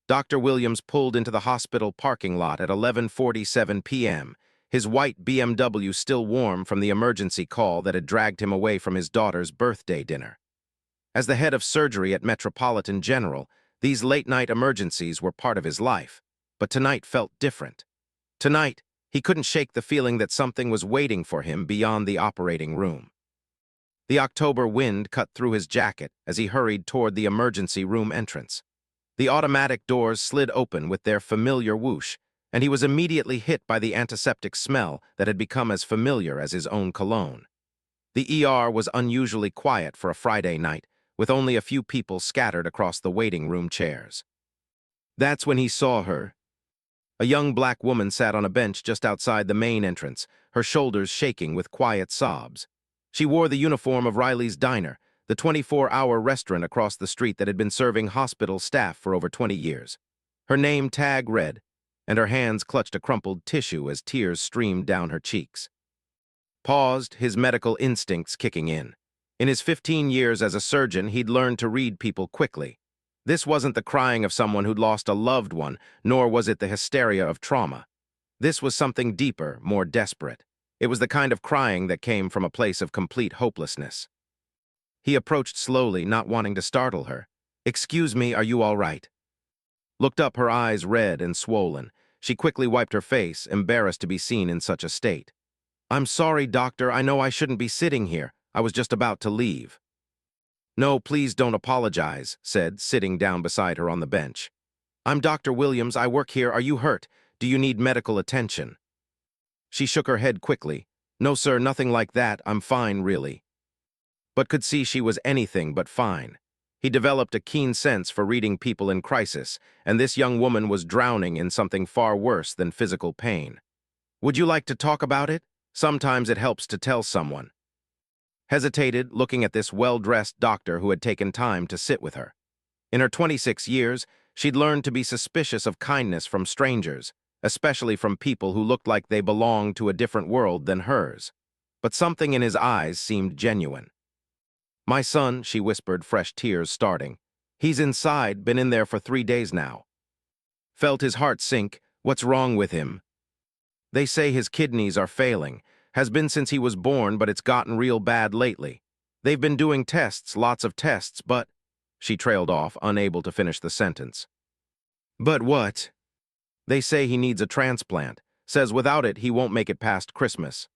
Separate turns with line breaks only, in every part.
Dr. Williams pulled into the hospital parking lot at 11:47 p.m., his white BMW still warm from the emergency call that had dragged him away from his daughter's birthday dinner. As the head of surgery at Metropolitan General, these late-night emergencies were part of his life, but tonight felt different. Tonight, he couldn't shake the feeling that something was waiting for him beyond the operating room. The October wind cut through his jacket as he hurried toward the emergency room entrance. The automatic doors slid open with their familiar whoosh, and he was immediately hit by the antiseptic smell that had become as familiar as his own cologne. The ER was unusually quiet for a Friday night, with only a few people scattered across the waiting room chairs. That's when he saw her. A young black woman sat on a bench just outside the main entrance, her shoulders shaking with quiet sobs. She wore the uniform of Riley's Diner, the 24-hour restaurant across the street that had been serving hospital staff for over 20 years. Her name tag read, and her hands clutched a crumpled tissue as tears streamed down her cheeks. Paused, his medical instincts kicking in. In his 15 years as a surgeon, he'd learned to read people quickly. This wasn't the crying of someone who'd lost a loved one, nor was it the hysteria of trauma. This was something deeper, more desperate. It was the kind of crying that came from a place of complete hopelessness. He approached slowly, not wanting to startle her. "Excuse me, are you all right?" Looked up, her eyes red and swollen. She quickly wiped her face, embarrassed to be seen in such a state. "I'm sorry, doctor. I know I shouldn't be sitting here. I was just about to leave." "No, please don't apologize," said, sitting down beside her on the bench. "I'm Dr. Williams. I work here. Are you hurt? Do you need medical attention?" She shook her head quickly. "No, sir, nothing like that. I'm fine, really." But could see she was anything but fine. He developed a keen sense for reading people in crisis, and this young woman was drowning in something far worse than physical pain. "Would you like to talk about it? Sometimes it helps to tell someone." Hesitated, looking at this well-dressed doctor who had taken time to sit with her. In her 26 years, she'd learned to be suspicious of kindness from strangers, especially from people who looked like they belonged to a different world than hers. But something in his eyes seemed genuine. "My son," she whispered, fresh tears starting. "He's inside, been in there for 3 days now." Felt his heart sink. What's wrong with him? "They say his kidneys are failing. Has been since he was born, but it's gotten real bad lately. They've been doing tests, lots of tests, but—" She trailed off, unable to finish the sentence. "But what?" "They say he needs a transplant. Says without it, he won't make it past Christmas."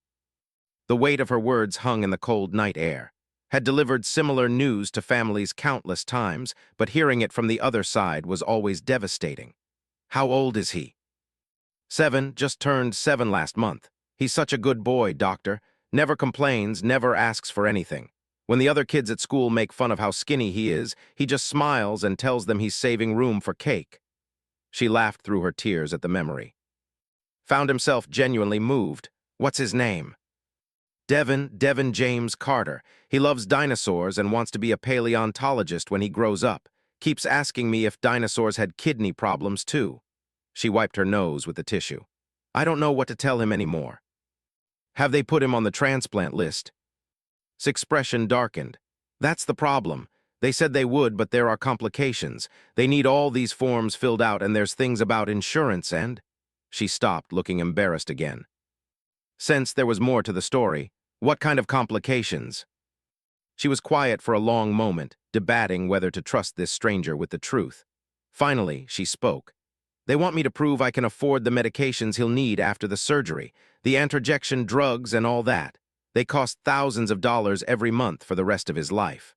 The weight of her words hung in the cold night air. Had delivered similar news to families countless times, but hearing it from the other side was always devastating. "How old is he?" 7, just turned 7 last month. He's such a good boy, doctor. Never complains, never asks for anything. When the other kids at school make fun of how skinny he is, he just smiles and tells them he's saving room for cake." She laughed through her tears at the memory. Found himself genuinely moved. "What's his name?" Devin James Carter. He loves dinosaurs and wants to be a paleontologist when he grows up. Keeps asking me if dinosaurs had kidney problems too." She wiped her nose with the tissue. "I don't know what to tell him anymore." "Have they put him on the transplant list?" His expression darkened. "That's the problem. They said they would, but there are complications. They need all these forms filled out, and there's things about insurance and—" She stopped, looking embarrassed again. Sensed there was more to the story. "What kind of complications?" She was quiet for a long moment, debating whether to trust this stranger with the truth. Finally, she spoke. "They want me to prove I can afford the medications he'll need after the surgery, the anti-rejection drugs and all that. They cost thousands of dollars every month for the rest of his life."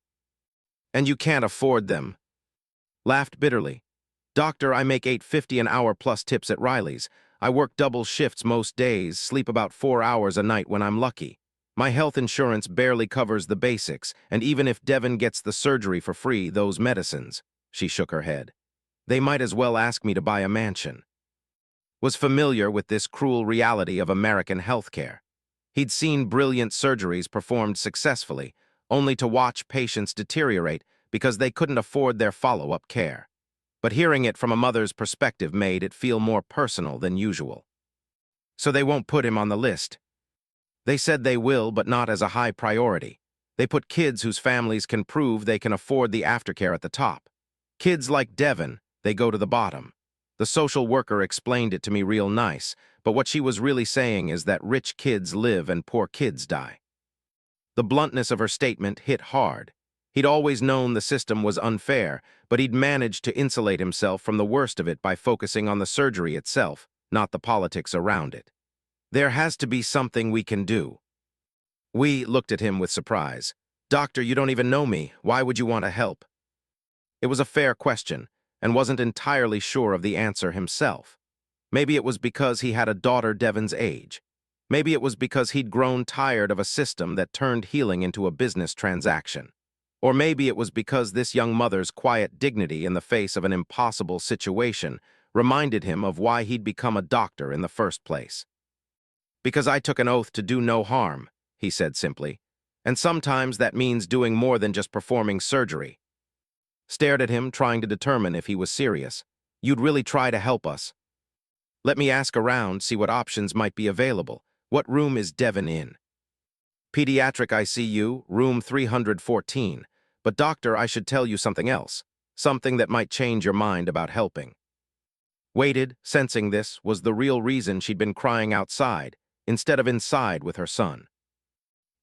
"And you can't afford them?" Laughed bitterly. "Doctor, I make $8.50 an hour plus tips at Riley's. I work double shifts most days, sleep about 4 hours a night when I'm lucky. My health insurance barely covers the basics, and even if Devin gets the surgery for free, those medicines—" She shook her head. "They might as well ask me to buy a mansion." Was familiar with this cruel reality of American healthcare. He'd seen brilliant surgeries performed successfully, only to watch patients deteriorate because they couldn't afford their follow-up care. But hearing it from a mother's perspective made it feel more personal than usual. "So they won't put him on the list?" "They said they will, but not as a high priority. They put kids whose families can prove they can afford the aftercare at the top. Kids like Devin, they go to the bottom. The social worker explained it to me real nice, but what she was really saying is that rich kids live and poor kids die. The bluntness of her statement hit hard. He'd always known the system was unfair, but he'd managed to insulate himself from the worst of it by focusing on the surgery itself, not the politics around it. There has to be something we can do. We looked at him with surprise. Doctor, you don't even know me. Why would you want to help? It was a fair question, and wasn't entirely sure of the answer himself. Maybe it was because he had a daughter Devon's age. Maybe it was because he'd grown tired of a system that turned healing into a business transaction. Or maybe it was because this young mother's quiet dignity in the face of an impossible situation reminded him of why he'd become a doctor in the first place. Because I took an oath to do no harm, he said simply, and sometimes that means doing more than just performing surgery. Stared at him, trying to determine if he was serious. You'd really try to help us. Let me ask around, see what options might be available. What room is Devon in? Pediatric ICU, room 314. But doctor, I should tell you something else. Something that might change your mind about helping. Waited, sensing this was the real reason she'd been crying outside, instead of inside with her son.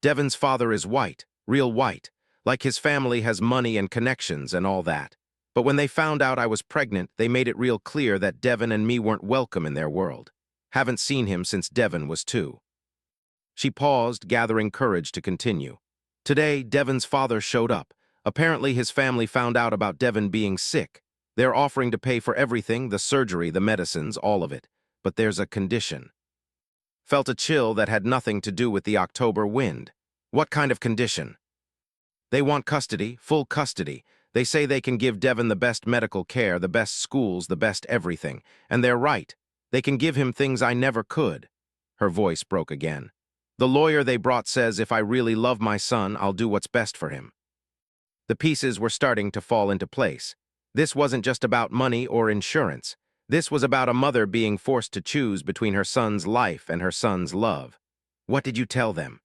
Devon's father is white, real white, like his family has money and connections and all that. But when they found out I was pregnant, they made it real clear that Devon and me weren't welcome in their world. Haven't seen him since Devon was 2. She paused, gathering courage to continue. Today, Devon's father showed up. Apparently his family found out about Devon being sick. They're offering to pay for everything, the surgery, the medicines, all of it. But there's a condition. Felt a chill that had nothing to do with the October wind. What kind of condition? They want custody, full custody. They say they can give Devon the best medical care, the best schools, the best everything. And they're right. They can give him things I never could. Her voice broke again. The lawyer they brought says if I really love my son, I'll do what's best for him. The pieces were starting to fall into place. This wasn't just about money or insurance. This was about a mother being forced to choose between her son's life and her son's love. What did you tell them?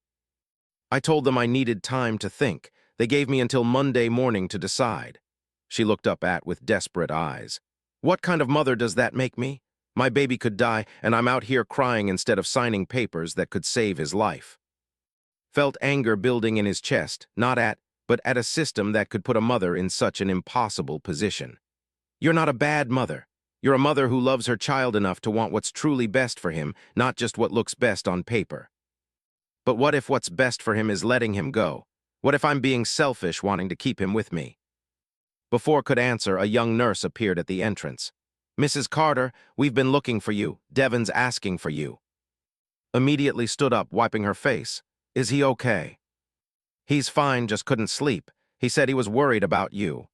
I told them I needed time to think. They gave me until Monday morning to decide. She looked up with desperate eyes. What kind of mother does that make me? My baby could die, and I'm out here crying instead of signing papers that could save his life. Felt anger building in his chest, but at a system that could put a mother in such an impossible position. You're not a bad mother. You're a mother who loves her child enough to want what's truly best for him, not just what looks best on paper. But what if what's best for him is letting him go? What if I'm being selfish wanting to keep him with me? Before could answer, a young nurse appeared at the entrance. Mrs. Carter, we've been looking for you. Devon's asking for you. Immediately stood up, wiping her face. Is he okay? He's fine, just couldn't sleep. He said he was worried about you.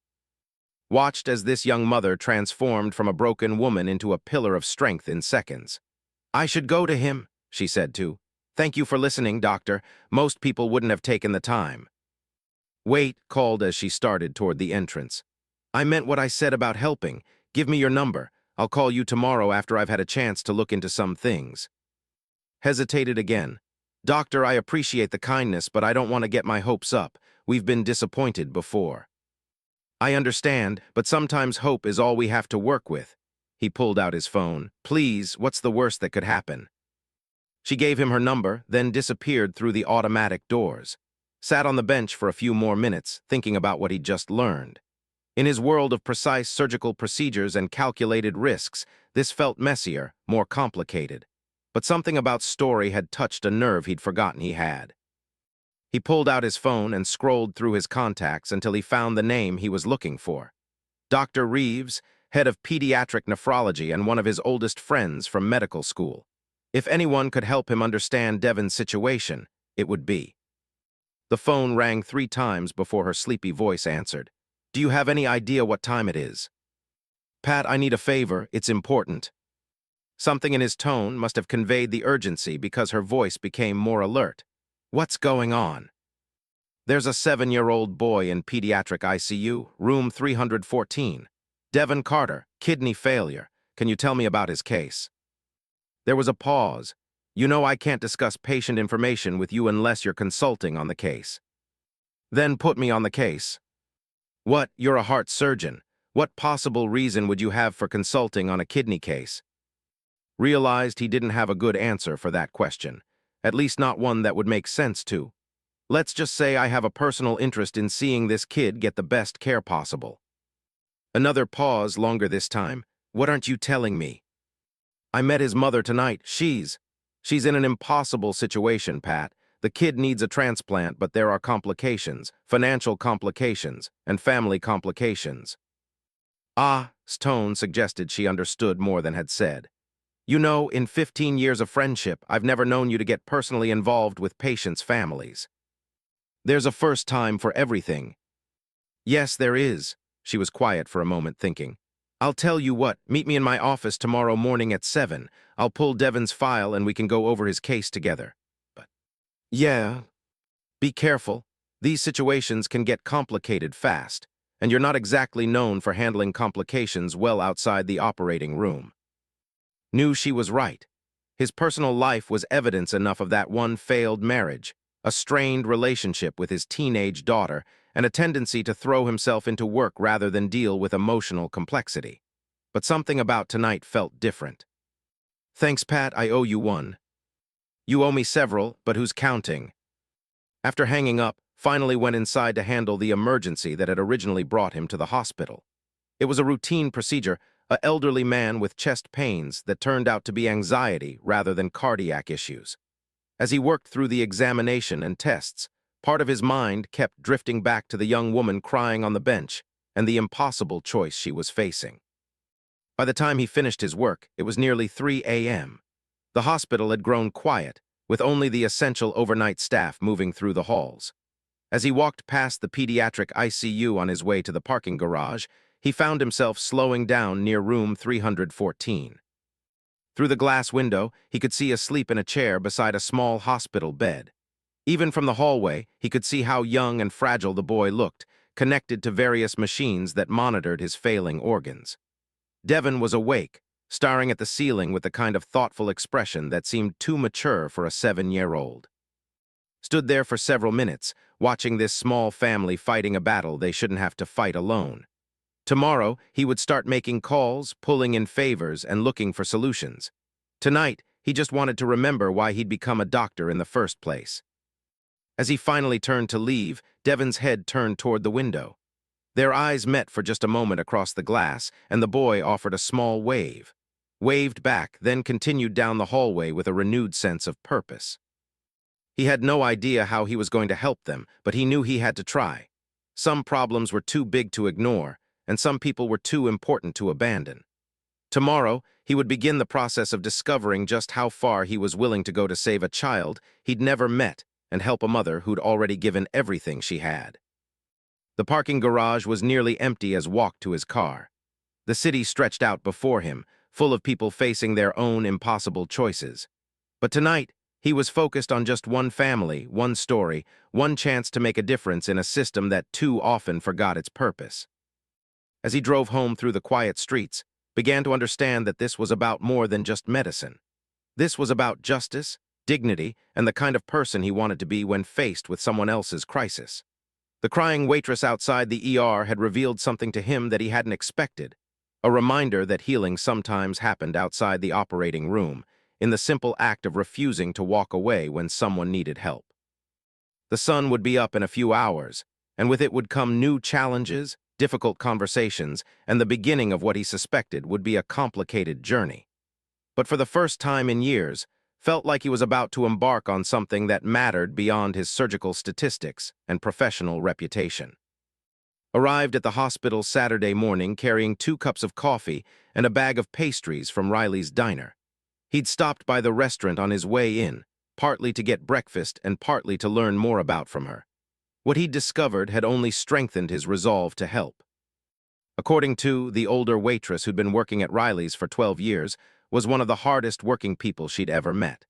Watched as this young mother transformed from a broken woman into a pillar of strength in seconds. I should go to him, she said too. Thank you for listening, doctor. Most people wouldn't have taken the time. Wait, called as she started toward the entrance. I meant what I said about helping. Give me your number. I'll call you tomorrow after I've had a chance to look into some things. Hesitated again. Doctor, I appreciate the kindness, but I don't want to get my hopes up. We've been disappointed before. I understand, but sometimes hope is all we have to work with. He pulled out his phone. Please, what's the worst that could happen? She gave him her number, then disappeared through the automatic doors. Sat on the bench for a few more minutes, thinking about what he'd just learned. In his world of precise surgical procedures and calculated risks, this felt messier, more complicated. But something about story had touched a nerve he'd forgotten he had. He pulled out his phone and scrolled through his contacts until he found the name he was looking for. Dr. Reeves, head of pediatric nephrology and one of his oldest friends from medical school. If anyone could help him understand Devon's situation, it would be. The phone rang 3 times before her sleepy voice answered. Do you have any idea what time it is? Pat, I need a favor. It's important. Something in his tone must have conveyed the urgency because her voice became more alert. What's going on? There's a 7-year-old boy in pediatric ICU, room 314. Devon Carter, kidney failure. Can you tell me about his case? There was a pause. You know I can't discuss patient information with you unless you're consulting on the case. Then put me on the case. What? You're a heart surgeon. What possible reason would you have for consulting on a kidney case? Realized he didn't have a good answer for that question, at least not one that would make sense to. Let's just say I have a personal interest in seeing this kid get the best care possible. Another pause, longer this time. What aren't you telling me? I met his mother tonight. She's in an impossible situation, Pat. The kid needs a transplant, but there are complications, financial complications, and family complications. Ah's tone suggested she understood more than had said. You know, in 15 years of friendship, I've never known you to get personally involved with patients' families. There's a first time for everything. Yes, there is. She was quiet for a moment, thinking. I'll tell you what, meet me in my office tomorrow morning at 7. I'll pull Devon's file and we can go over his case together. But, yeah, be careful. These situations can get complicated fast, and you're not exactly known for handling complications well outside the operating room. Knew she was right. His personal life was evidence enough of that one failed marriage, a strained relationship with his teenage daughter, and a tendency to throw himself into work rather than deal with emotional complexity. But something about tonight felt different. Thanks, Pat, I owe you one. You owe me several, but who's counting? After hanging up, finally went inside to handle the emergency that had originally brought him to the hospital. It was a routine procedure, an elderly man with chest pains that turned out to be anxiety rather than cardiac issues. As he worked through the examination and tests, part of his mind kept drifting back to the young woman crying on the bench and the impossible choice she was facing. By the time he finished his work, it was nearly 3 a.m. The hospital had grown quiet, with only the essential overnight staff moving through the halls. As he walked past the pediatric ICU on his way to the parking garage, he found himself slowing down near room 314. Through the glass window, he could see asleep in a chair beside a small hospital bed. Even from the hallway, he could see how young and fragile the boy looked, connected to various machines that monitored his failing organs. Devon was awake, staring at the ceiling with the kind of thoughtful expression that seemed too mature for a 7-year-old. Stood there for several minutes, watching this small family fighting a battle they shouldn't have to fight alone. Tomorrow, he would start making calls, pulling in favors, and looking for solutions. Tonight, he just wanted to remember why he'd become a doctor in the first place. As he finally turned to leave, Devon's head turned toward the window. Their eyes met for just a moment across the glass, and the boy offered a small wave. Waved back, then continued down the hallway with a renewed sense of purpose. He had no idea how he was going to help them, but he knew he had to try. Some problems were too big to ignore, and some people were too important to abandon. Tomorrow, he would begin the process of discovering just how far he was willing to go to save a child he'd never met and help a mother who'd already given everything she had. The parking garage was nearly empty as walked to his car. The city stretched out before him, full of people facing their own impossible choices. But tonight, he was focused on just one family, one story, one chance to make a difference in a system that too often forgot its purpose. As he drove home through the quiet streets, began to understand that this was about more than just medicine. This was about justice, dignity, and the kind of person he wanted to be when faced with someone else's crisis. The crying waitress outside the ER had revealed something to him that he hadn't expected, a reminder that healing sometimes happened outside the operating room, in the simple act of refusing to walk away when someone needed help. The sun would be up in a few hours, and with it would come new challenges, difficult conversations, and the beginning of what he suspected would be a complicated journey. But for the first time in years, felt like he was about to embark on something that mattered beyond his surgical statistics and professional reputation. Arrived at the hospital Saturday morning carrying 2 cups of coffee and a bag of pastries from Riley's diner. He'd stopped by the restaurant on his way in, partly to get breakfast and partly to learn more about from her. What he'd discovered had only strengthened his resolve to help. According to the older waitress who'd been working at Riley's for 12 years, was one of the hardest working people she'd ever met.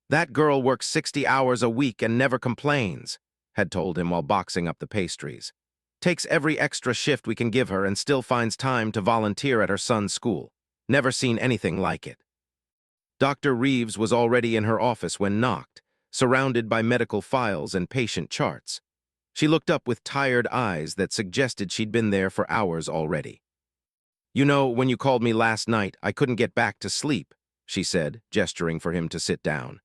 That girl works 60 hours a week and never complains, had told him while boxing up the pastries. Takes every extra shift we can give her and still finds time to volunteer at her son's school. Never seen anything like it. Dr. Reeves was already in her office when knocked, surrounded by medical files and patient charts. She looked up with tired eyes that suggested she'd been there for hours already. You know, when you called me last night, I couldn't get back to sleep, she said, gesturing for him to sit down.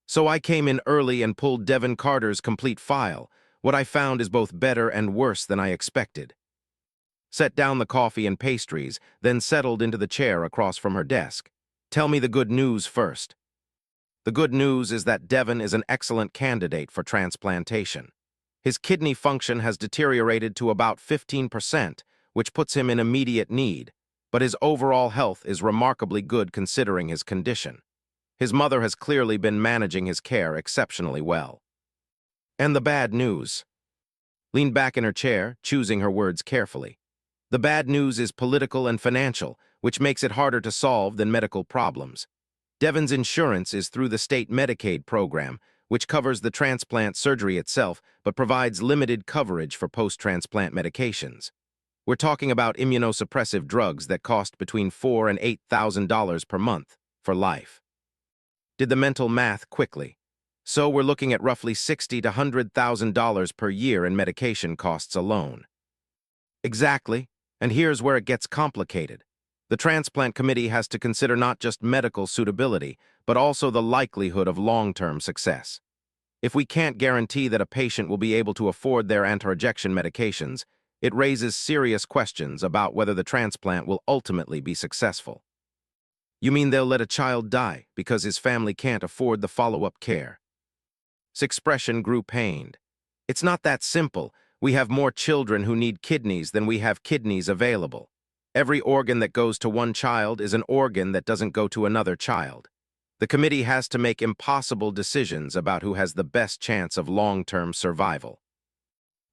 So I came in early and pulled Devin Carter's complete file. What I found is both better and worse than I expected. Set down the coffee and pastries, then settled into the chair across from her desk. Tell me the good news first. The good news is that Devin is an excellent candidate for transplantation. His kidney function has deteriorated to about 15%, which puts him in immediate need, but his overall health is remarkably good considering his condition. His mother has clearly been managing his care exceptionally well. And the bad news. Leaned back in her chair, choosing her words carefully. The bad news is political and financial, which makes it harder to solve than medical problems. Devin's insurance is through the state Medicaid program, which covers the transplant surgery itself but provides limited coverage for post-transplant medications. We're talking about immunosuppressive drugs that cost between $4,000 and $8,000 per month for life. Did the mental math quickly. So we're looking at roughly $60,000 to $100,000 per year in medication costs alone. Exactly, and here's where it gets complicated. The transplant committee has to consider not just medical suitability, but also the likelihood of long-term success. If we can't guarantee that a patient will be able to afford their anti-rejection medications, it raises serious questions about whether the transplant will ultimately be successful. You mean they'll let a child die because his family can't afford the follow-up care? His expression grew pained. It's not that simple. We have more children who need kidneys than we have kidneys available. Every organ that goes to one child is an organ that doesn't go to another child. The committee has to make impossible decisions about who has the best chance of long-term survival.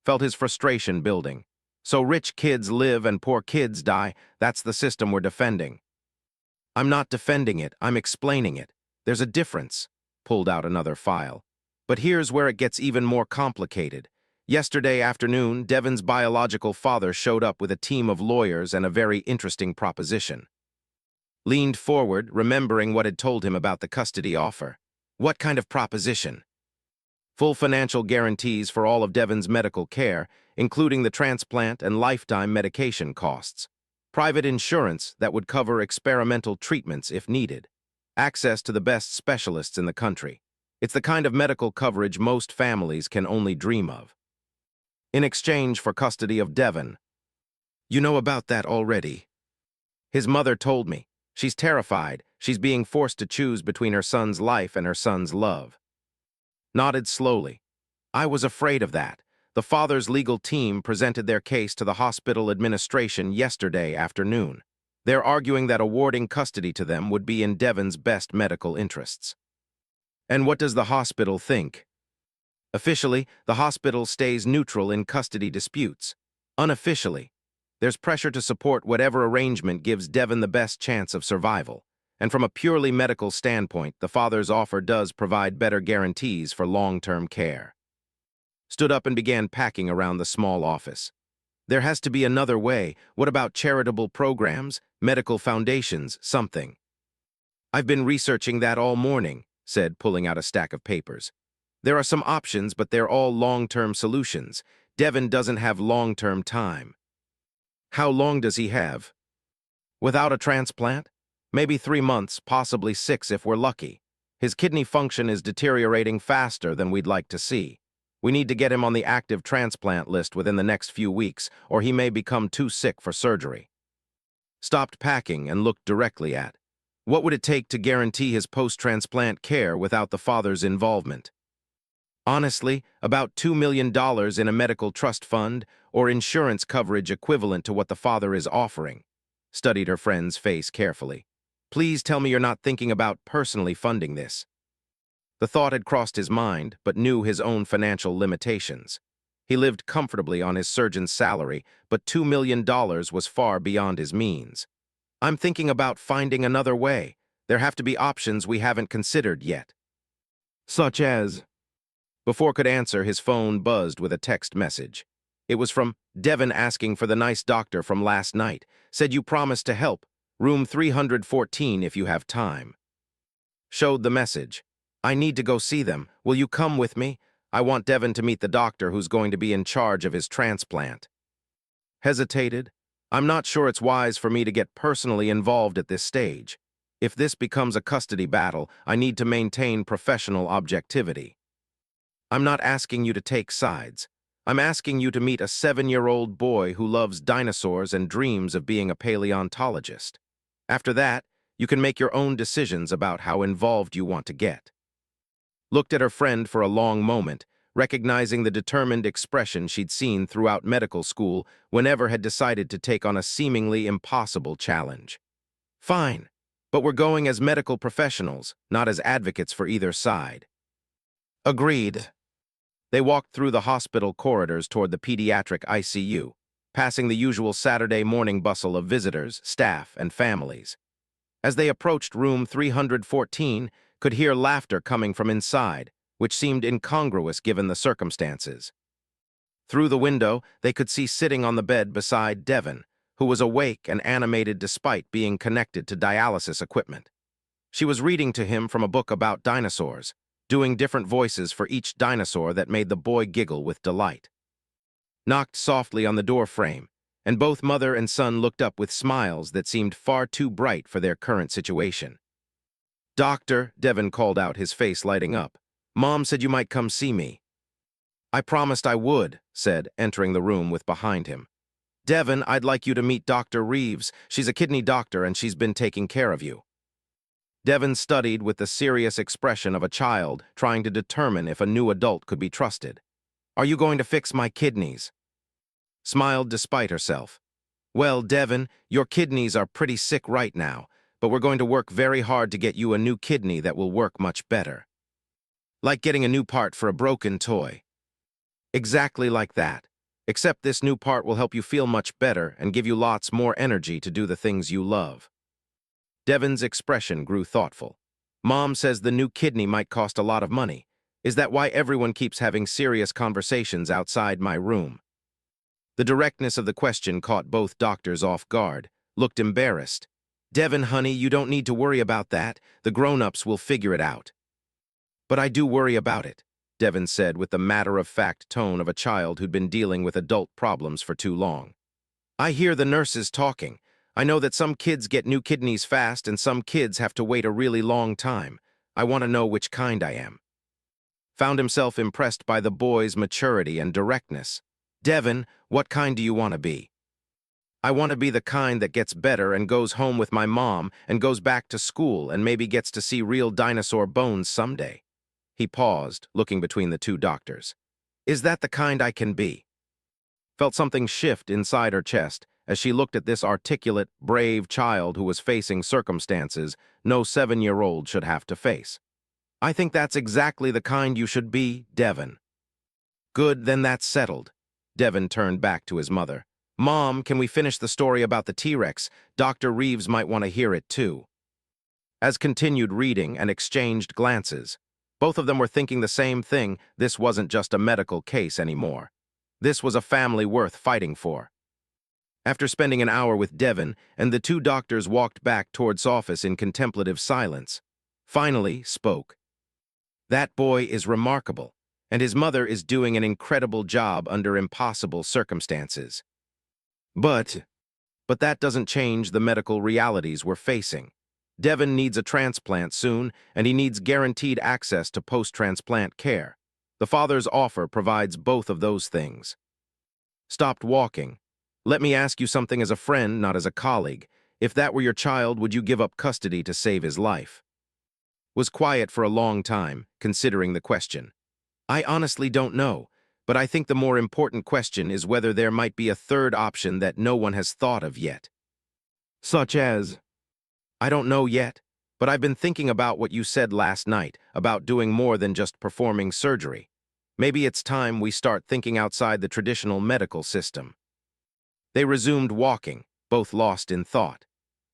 Felt his frustration building. So rich kids live and poor kids die, that's the system we're defending. I'm not defending it, I'm explaining it. There's a difference. Pulled out another file. But here's where it gets even more complicated. Yesterday afternoon, Devin's biological father showed up with a team of lawyers and a very interesting proposition. Leaned forward, remembering what had told him about the custody offer. What kind of proposition? Full financial guarantees for all of Devin's medical care, including the transplant and lifetime medication costs. Private insurance that would cover experimental treatments if needed. Access to the best specialists in the country. It's the kind of medical coverage most families can only dream of. In exchange for custody of Devin. You know about that already. His mother told me. She's terrified. She's being forced to choose between her son's life and her son's love. Nodded slowly. I was afraid of that. The father's legal team presented their case to the hospital administration yesterday afternoon. They're arguing that awarding custody to them would be in Devin's best medical interests. And what does the hospital think? Officially, the hospital stays neutral in custody disputes. Unofficially, there's pressure to support whatever arrangement gives Devin the best chance of survival. And from a purely medical standpoint, the father's offer does provide better guarantees for long-term care. Stood up and began packing around the small office. There has to be another way. What about charitable programs, medical foundations, something? I've been researching that all morning, said, pulling out a stack of papers. There are some options, but they're all long-term solutions. Devin doesn't have long-term time. How long does he have? Without a transplant? Maybe 3 months, possibly 6 if we're lucky. His kidney function is deteriorating faster than we'd like to see. We need to get him on the active transplant list within the next few weeks, or he may become too sick for surgery. Stopped packing and looked directly at. What would it take to guarantee his post-transplant care without the father's involvement? Honestly, about $2 million in a medical trust fund or insurance coverage equivalent to what the father is offering. Studied her friend's face carefully. Please tell me you're not thinking about personally funding this. The thought had crossed his mind, but knew his own financial limitations. He lived comfortably on his surgeon's salary, but $2 million was far beyond his means. I'm thinking about finding another way. There have to be options we haven't considered yet. Such as... Before could answer, his phone buzzed with a text message. It was from Devin asking for the nice doctor from last night. Said you promised to help. Room 314 if you have time. Showed the message. I need to go see them. Will you come with me? I want Devin to meet the doctor who's going to be in charge of his transplant. Hesitated. I'm not sure it's wise for me to get personally involved at this stage. If this becomes a custody battle, I need to maintain professional objectivity. I'm not asking you to take sides. I'm asking you to meet a 7-year-old boy who loves dinosaurs and dreams of being a paleontologist. After that, you can make your own decisions about how involved you want to get. Looked at her friend for a long moment, recognizing the determined expression she'd seen throughout medical school whenever had decided to take on a seemingly impossible challenge. Fine, but we're going as medical professionals, not as advocates for either side. Agreed. They walked through the hospital corridors toward the pediatric ICU, passing the usual Saturday morning bustle of visitors, staff, and families. As they approached room 314, could hear laughter coming from inside, which seemed incongruous given the circumstances. Through the window, they could see sitting on the bed beside Devon, who was awake and animated despite being connected to dialysis equipment. She was reading to him from a book about dinosaurs, doing different voices for each dinosaur that made the boy giggle with delight. Knocked softly on the door frame, and both mother and son looked up with smiles that seemed far too bright for their current situation. "Doctor," Devon called out, his face lighting up. "Mom said you might come see me." "I promised I would," said, entering the room with behind him. "Devon, I'd like you to meet Dr. Reeves. She's a kidney doctor and she's been taking care of you." Devon studied with the serious expression of a child trying to determine if a new adult could be trusted. "Are you going to fix my kidneys?" Smiled despite herself. "Well, Devon, your kidneys are pretty sick right now, but we're going to work very hard to get you a new kidney that will work much better. Like getting a new part for a broken toy." "Exactly like that. Except this new part will help you feel much better and give you lots more energy to do the things you love." Devon's expression grew thoughtful. "Mom says the new kidney might cost a lot of money. Is that why everyone keeps having serious conversations outside my room?" The directness of the question caught both doctors off guard, looked embarrassed. "Devon, honey, you don't need to worry about that. The grown-ups will figure it out." "But I do worry about it," Devon said with the matter-of-fact tone of a child who'd been dealing with adult problems for too long. "I hear the nurses talking. I know that some kids get new kidneys fast and some kids have to wait a really long time. I want to know which kind I am." Found himself impressed by the boy's maturity and directness. "Devon, what kind do you want to be?" "I want to be the kind that gets better and goes home with my mom and goes back to school and maybe gets to see real dinosaur bones someday." He paused, looking between the two doctors. "Is that the kind I can be?" Felt something shift inside her chest as she looked at this articulate, brave child who was facing circumstances no 7-year-old should have to face. "I think that's exactly the kind you should be, Devon." "Good, then that's settled." Devon turned back to his mother. "Mom, can we finish the story about the T-Rex? Dr. Reeves might want to hear it too." As continued reading and exchanged glances, both of them were thinking the same thing. This wasn't just a medical case anymore. This was a family worth fighting for. After spending an hour with Devon, and the two doctors walked back towards office in contemplative silence, finally spoke. "That boy is remarkable, and his mother is doing an incredible job under impossible circumstances. But that doesn't change the medical realities we're facing. Devon needs a transplant soon, and he needs guaranteed access to post-transplant care. The father's offer provides both of those things." Stopped walking. "Let me ask you something as a friend, not as a colleague. If that were your child, would you give up custody to save his life?" Was quiet for a long time, considering the question. "I honestly don't know, but I think the more important question is whether there might be a third option that no one has thought of yet." "Such as?" "I don't know yet, but I've been thinking about what you said last night, about doing more than just performing surgery. Maybe it's time we start thinking outside the traditional medical system." They resumed walking, both lost in thought.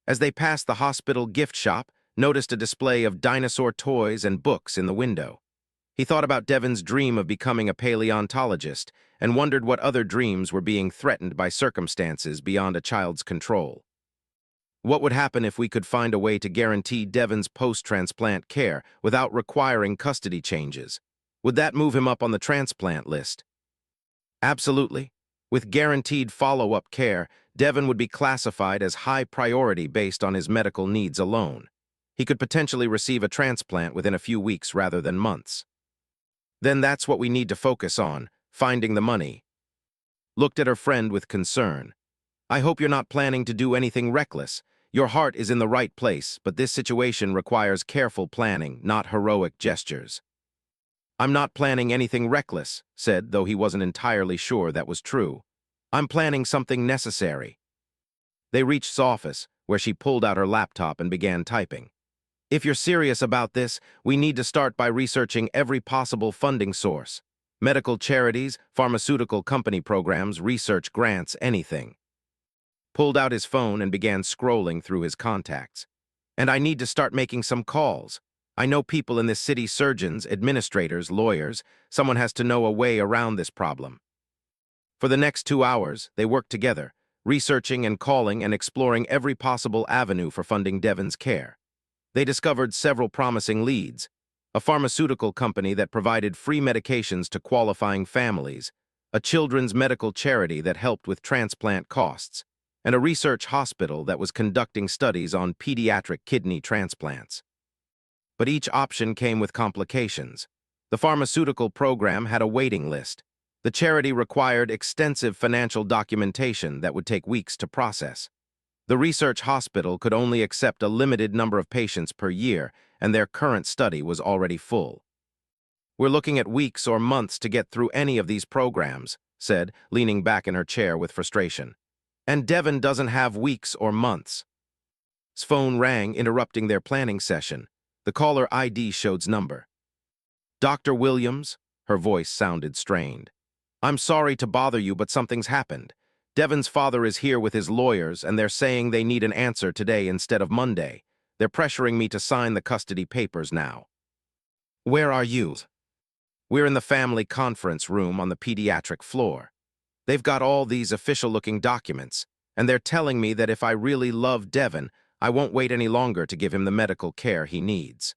As they passed the hospital gift shop, noticed a display of dinosaur toys and books in the window. He thought about Devon's dream of becoming a paleontologist and wondered what other dreams were being threatened by circumstances beyond a child's control. What would happen if we could find a way to guarantee Devon's post-transplant care without requiring custody changes? Would that move him up on the transplant list? Absolutely. With guaranteed follow-up care, Devon would be classified as high priority based on his medical needs alone. He could potentially receive a transplant within a few weeks rather than months. Then that's what we need to focus on, finding the money. Looked at her friend with concern. I hope you're not planning to do anything reckless. Your heart is in the right place, but this situation requires careful planning, not heroic gestures. I'm not planning anything reckless, said, though he wasn't entirely sure that was true. I'm planning something necessary. They reached his office, where she pulled out her laptop and began typing. If you're serious about this, we need to start by researching every possible funding source. Medical charities, pharmaceutical company programs, research grants, anything. Pulled out his phone and began scrolling through his contacts. And I need to start making some calls. I know people in this city, surgeons, administrators, lawyers. Someone has to know a way around this problem. For the next 2 hours, they worked together, researching and calling and exploring every possible avenue for funding Devon's care. They discovered several promising leads: a pharmaceutical company that provided free medications to qualifying families, a children's medical charity that helped with transplant costs, and a research hospital that was conducting studies on pediatric kidney transplants. But each option came with complications. The pharmaceutical program had a waiting list. The charity required extensive financial documentation that would take weeks to process. The research hospital could only accept a limited number of patients per year, and their current study was already full. We're looking at weeks or months to get through any of these programs, said, leaning back in her chair with frustration. And Devon doesn't have weeks or months. His phone rang, interrupting their planning session. The caller ID showed's number. Dr. Williams? Her voice sounded strained. I'm sorry to bother you, but something's happened. Devon's father is here with his lawyers, and they're saying they need an answer today instead of Monday. They're pressuring me to sign the custody papers now. Where are you? We're in the family conference room on the pediatric floor. They've got all these official-looking documents, and they're telling me that if I really love Devon, I won't wait any longer to give him the medical care he needs.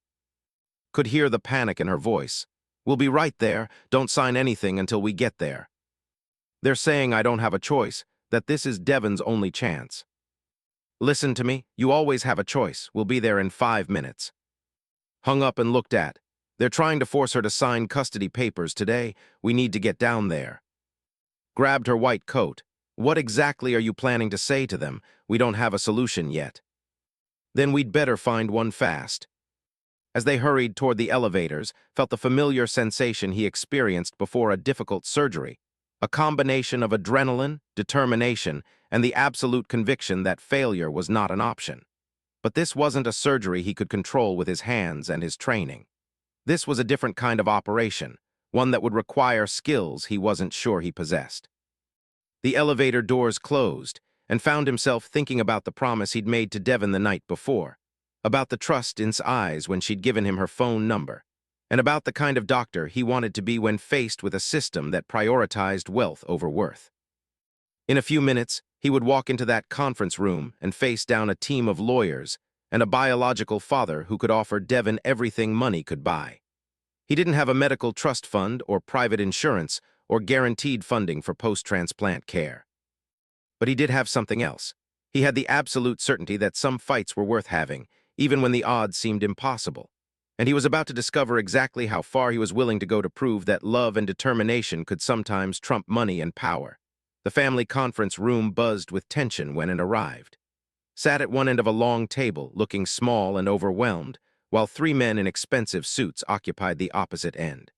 Could hear the panic in her voice. We'll be right there. Don't sign anything until we get there. They're saying I don't have a choice, that this is Devon's only chance. Listen to me, you always have a choice. We'll be there in 5 minutes. Hung up and looked at. They're trying to force her to sign custody papers today. We need to get down there. Grabbed her white coat. What exactly are you planning to say to them? We don't have a solution yet. Then we'd better find one fast. As they hurried toward the elevators, felt the familiar sensation he experienced before a difficult surgery. A combination of adrenaline, determination, and the absolute conviction that failure was not an option. But this wasn't a surgery he could control with his hands and his training. This was a different kind of operation, one that would require skills he wasn't sure he possessed. The elevator doors closed, and found himself thinking about the promise he'd made to Devon the night before, about the trust in his eyes when she'd given him her phone number, and about the kind of doctor he wanted to be when faced with a system that prioritized wealth over worth. In a few minutes, he would walk into that conference room and face down a team of lawyers and a biological father who could offer Devon everything money could buy. He didn't have a medical trust fund or private insurance or guaranteed funding for post-transplant care. But he did have something else. He had the absolute certainty that some fights were worth having, even when the odds seemed impossible. And he was about to discover exactly how far he was willing to go to prove that love and determination could sometimes trump money and power. The family conference room buzzed with tension when it arrived. Sat at one end of a long table, looking small and overwhelmed, while 3 men in expensive suits occupied the opposite end.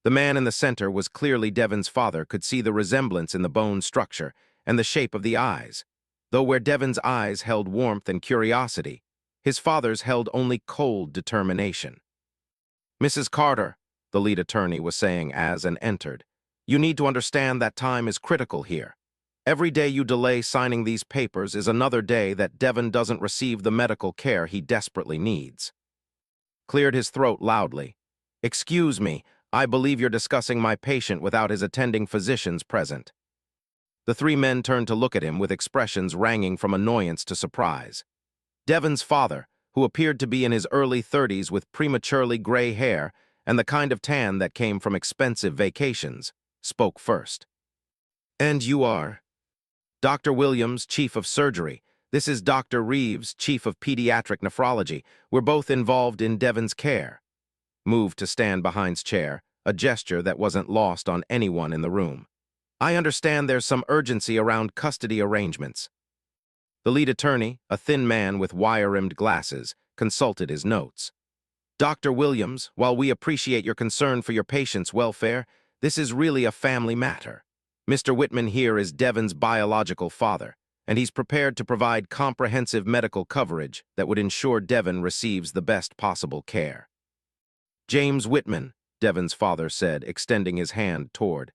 The man in the center was clearly Devon's father, could see the resemblance in the bone structure and the shape of the eyes, though where Devon's eyes held warmth and curiosity, his father's held only cold determination. Mrs. Carter, the lead attorney was saying as and entered, you need to understand that time is critical here. Every day you delay signing these papers is another day that Devon doesn't receive the medical care he desperately needs. Cleared his throat loudly. Excuse me, I believe you're discussing my patient without his attending physicians present. The 3 men turned to look at him with expressions ranging from annoyance to surprise. Devon's father, who appeared to be in his early 30s with prematurely gray hair and the kind of tan that came from expensive vacations, spoke first. And you are? Dr. Williams, Chief of Surgery. This is Dr. Reeves, Chief of Pediatric Nephrology. We're both involved in Devon's care. Moved to stand behind's chair, a gesture that wasn't lost on anyone in the room. I understand there's some urgency around custody arrangements. The lead attorney, a thin man with wire-rimmed glasses, consulted his notes. Dr. Williams, while we appreciate your concern for your patient's welfare, this is really a family matter. Mr. Whitman here is Devon's biological father, and he's prepared to provide comprehensive medical coverage that would ensure Devon receives the best possible care. James Whitman, Devon's father said, extending his hand toward.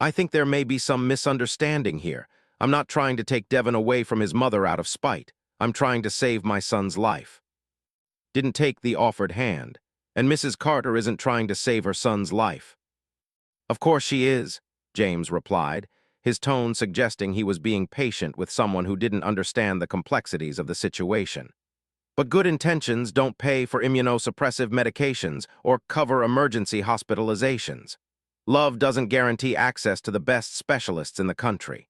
I think there may be some misunderstanding here. I'm not trying to take Devon away from his mother out of spite. I'm trying to save my son's life. Didn't take the offered hand, and Mrs. Carter isn't trying to save her son's life. Of course she is, James replied, his tone suggesting he was being patient with someone who didn't understand the complexities of the situation. But good intentions don't pay for immunosuppressive medications or cover emergency hospitalizations. Love doesn't guarantee access to the best specialists in the country.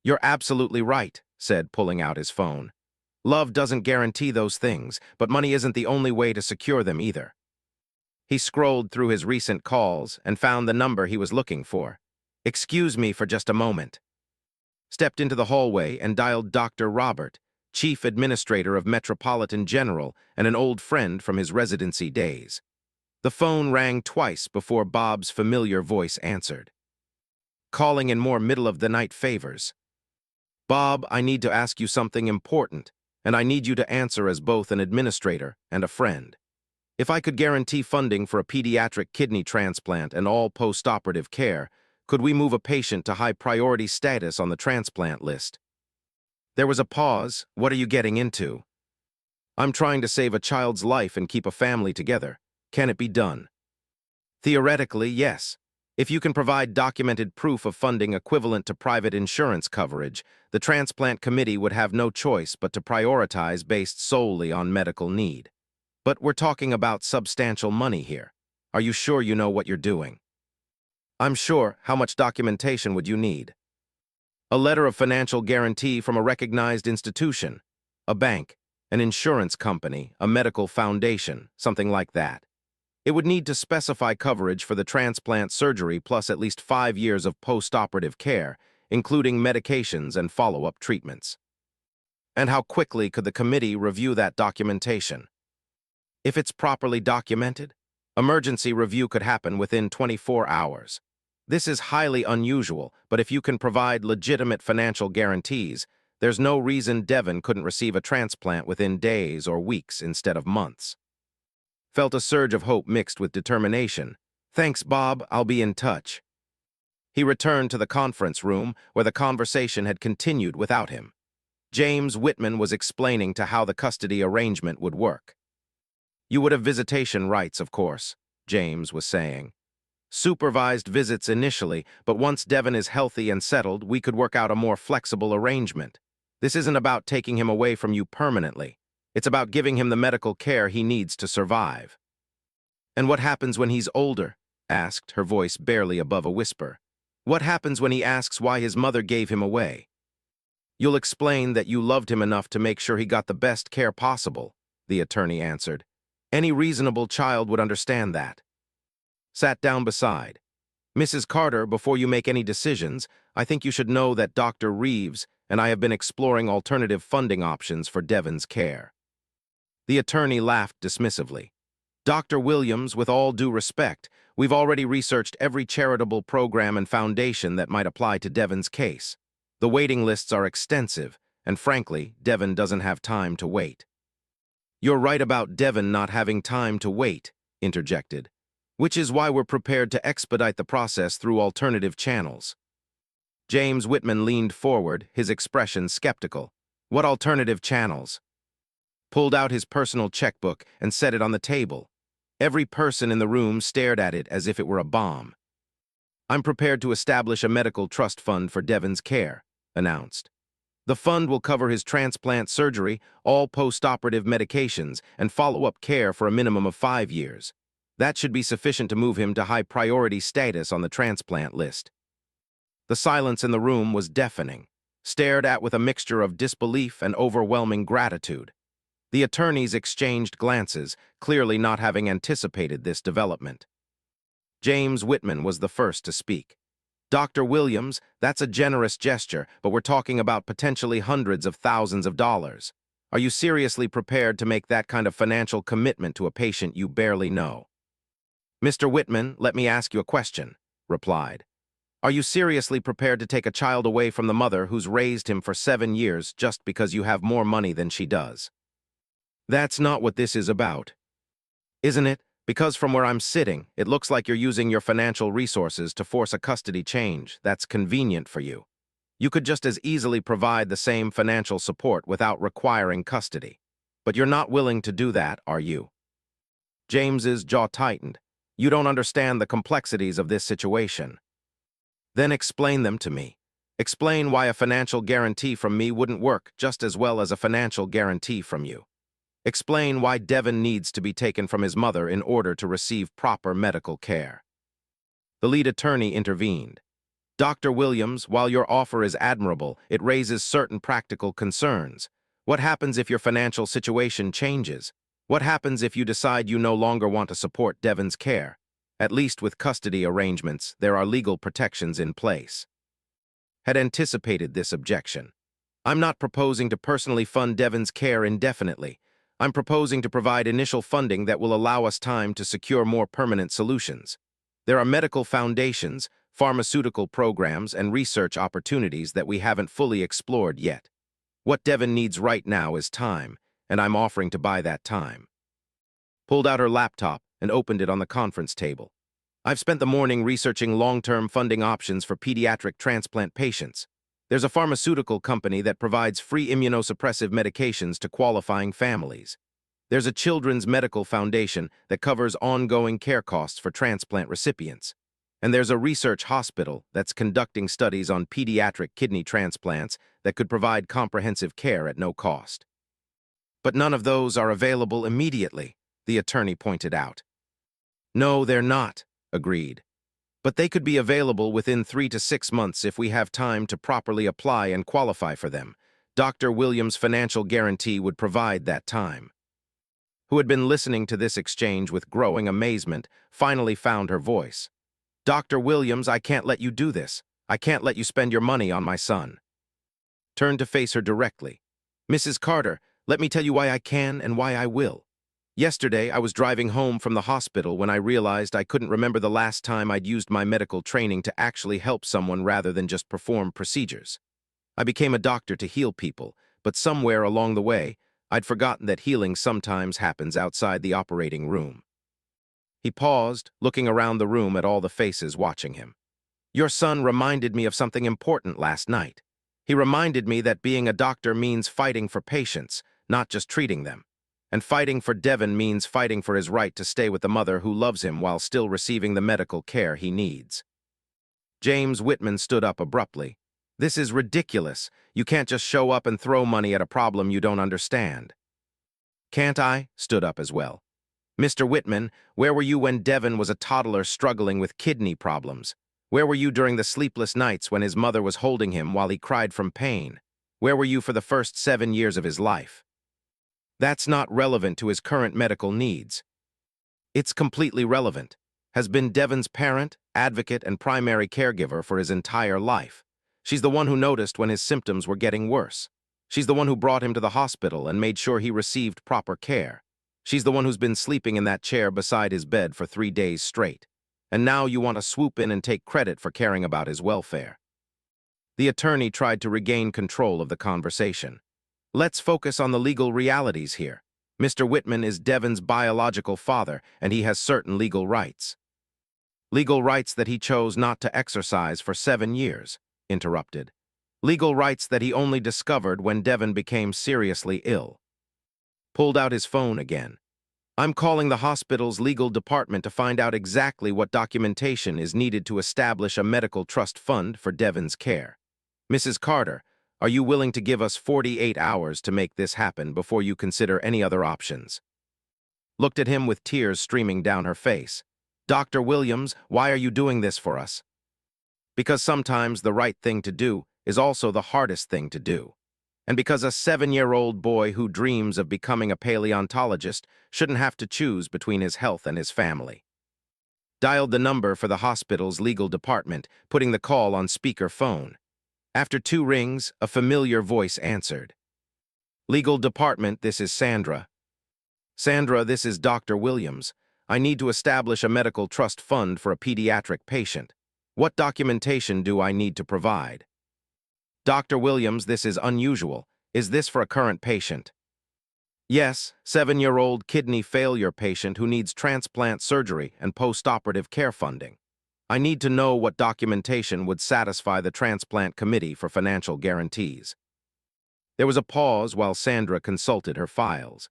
You're absolutely right, said, pulling out his phone. Love doesn't guarantee those things, but money isn't the only way to secure them either. He scrolled through his recent calls and found the number he was looking for. Excuse me for just a moment. Stepped into the hallway and dialed Dr. Robert, Chief Administrator of Metropolitan General and an old friend from his residency days. The phone rang twice before Bob's familiar voice answered. Calling in more middle-of-the-night favors. Bob, I need to ask you something important, and I need you to answer as both an administrator and a friend. If I could guarantee funding for a pediatric kidney transplant and all post-operative care, could we move a patient to high-priority status on the transplant list? There was a pause. What are you getting into? I'm trying to save a child's life and keep a family together. Can it be done? Theoretically, yes. If you can provide documented proof of funding equivalent to private insurance coverage, the transplant committee would have no choice but to prioritize based solely on medical need. But we're talking about substantial money here. Are you sure you know what you're doing? I'm sure. How much documentation would you need? A letter of financial guarantee from a recognized institution, a bank, an insurance company, a medical foundation, something like that. It would need to specify coverage for the transplant surgery plus at least 5 years of post-operative care, including medications and follow-up treatments. And how quickly could the committee review that documentation? If it's properly documented, emergency review could happen within 24 hours. This is highly unusual, but if you can provide legitimate financial guarantees, there's no reason Devon couldn't receive a transplant within days or weeks instead of months. Felt a surge of hope mixed with determination. Thanks, Bob, I'll be in touch. He returned to the conference room where the conversation had continued without him. James Whitman was explaining to how the custody arrangement would work. You would have visitation rights, of course, James was saying. Supervised visits initially, but once Devon is healthy and settled, we could work out a more flexible arrangement. This isn't about taking him away from you permanently. It's about giving him the medical care he needs to survive. And what happens when he's older? Asked, her voice barely above a whisper. What happens when he asks why his mother gave him away? You'll explain that you loved him enough to make sure he got the best care possible, the attorney answered. Any reasonable child would understand that. Sat down beside. Mrs. Carter, before you make any decisions, I think you should know that Dr. Reeves and I have been exploring alternative funding options for Devon's care. The attorney laughed dismissively. Dr. Williams, with all due respect, we've already researched every charitable program and foundation that might apply to Devon's case. The waiting lists are extensive, and frankly, Devon doesn't have time to wait. You're right about Devon not having time to wait, interjected, which is why we're prepared to expedite the process through alternative channels. James Whitman leaned forward, his expression skeptical. What alternative channels? Pulled out his personal checkbook and set it on the table. Every person in the room stared at it as if it were a bomb. I'm prepared to establish a medical trust fund for Devon's care, announced. The fund will cover his transplant surgery, all post-operative medications, and follow-up care for a minimum of 5 years. That should be sufficient to move him to high-priority status on the transplant list. The silence in the room was deafening, stared at with a mixture of disbelief and overwhelming gratitude. The attorneys exchanged glances, clearly not having anticipated this development. James Whitman was the first to speak. "Dr. Williams, that's a generous gesture, but we're talking about potentially hundreds of thousands of dollars. Are you seriously prepared to make that kind of financial commitment to a patient you barely know?" "Mr. Whitman, let me ask you a question," replied. "Are you seriously prepared to take a child away from the mother who's raised him for 7 years just because you have more money than she does?" "That's not what this is about." "Isn't it? Because from where I'm sitting, it looks like you're using your financial resources to force a custody change that's convenient for you. You could just as easily provide the same financial support without requiring custody. But you're not willing to do that, are you?" James's jaw tightened. "You don't understand the complexities of this situation." "Then explain them to me. Explain why a financial guarantee from me wouldn't work just as well as a financial guarantee from you. Explain why Devin needs to be taken from his mother in order to receive proper medical care." The lead attorney intervened. "Dr. Williams, while your offer is admirable, it raises certain practical concerns. What happens if your financial situation changes? What happens if you decide you no longer want to support Devin's care? At least with custody arrangements, there are legal protections in place." Had anticipated this objection. "I'm not proposing to personally fund Devin's care indefinitely. I'm proposing to provide initial funding that will allow us time to secure more permanent solutions. There are medical foundations, pharmaceutical programs, and research opportunities that we haven't fully explored yet. What Devin needs right now is time, and I'm offering to buy that time." Pulled out her laptop and opened it on the conference table. "I've spent the morning researching long-term funding options for pediatric transplant patients. There's a pharmaceutical company that provides free immunosuppressive medications to qualifying families. There's a children's medical foundation that covers ongoing care costs for transplant recipients. And there's a research hospital that's conducting studies on pediatric kidney transplants that could provide comprehensive care at no cost." "But none of those are available immediately," the attorney pointed out. "No, they're not," agreed. "But they could be available within 3 to 6 months if we have time to properly apply and qualify for them. Dr. Williams' financial guarantee would provide that time." Who had been listening to this exchange with growing amazement, finally found her voice. "Dr. Williams, I can't let you do this. I can't let you spend your money on my son." Turned to face her directly. "Mrs. Carter, let me tell you why I can and why I will. Yesterday, I was driving home from the hospital when I realized I couldn't remember the last time I'd used my medical training to actually help someone rather than just perform procedures. I became a doctor to heal people, but somewhere along the way, I'd forgotten that healing sometimes happens outside the operating room." He paused, looking around the room at all the faces watching him. "Your son reminded me of something important last night. He reminded me that being a doctor means fighting for patients, not just treating them. And fighting for Devin means fighting for his right to stay with the mother who loves him while still receiving the medical care he needs." James Whitman stood up abruptly. "This is ridiculous. You can't just show up and throw money at a problem you don't understand." "Can't I?" stood up as well. "Mr. Whitman, where were you when Devin was a toddler struggling with kidney problems? Where were you during the sleepless nights when his mother was holding him while he cried from pain? Where were you for the first 7 years of his life? That's not relevant to his current medical needs." "It's completely relevant. Has been Devin's parent, advocate, and primary caregiver for his entire life. She's the one who noticed when his symptoms were getting worse. She's the one who brought him to the hospital and made sure he received proper care. She's the one who's been sleeping in that chair beside his bed for 3 days straight. And now you want to swoop in and take credit for caring about his welfare." The attorney tried to regain control of the conversation. "Let's focus on the legal realities here. Mr. Whitman is Devin's biological father, and he has certain legal rights." "Legal rights that he chose not to exercise for 7 years," interrupted. "Legal rights that he only discovered when Devin became seriously ill." Pulled out his phone again. "I'm calling the hospital's legal department to find out exactly what documentation is needed to establish a medical trust fund for Devin's care. Mrs. Carter, are you willing to give us 48 hours to make this happen before you consider any other options?" Looked at him with tears streaming down her face. "Dr. Williams, why are you doing this for us?" Because sometimes the right thing to do is also the hardest thing to do. And because a 7-year-old boy who dreams of becoming a paleontologist shouldn't have to choose between his health and his family. Dialed the number for the hospital's legal department, putting the call on speaker phone. After 2 rings, a familiar voice answered. Legal department, this is Sandra. Sandra, this is Dr. Williams. I need to establish a medical trust fund for a pediatric patient. What documentation do I need to provide? Dr. Williams, this is unusual. Is this for a current patient? Yes, 7-year-old kidney failure patient who needs transplant surgery and post-operative care funding. I need to know what documentation would satisfy the transplant committee for financial guarantees. There was a pause while Sandra consulted her files.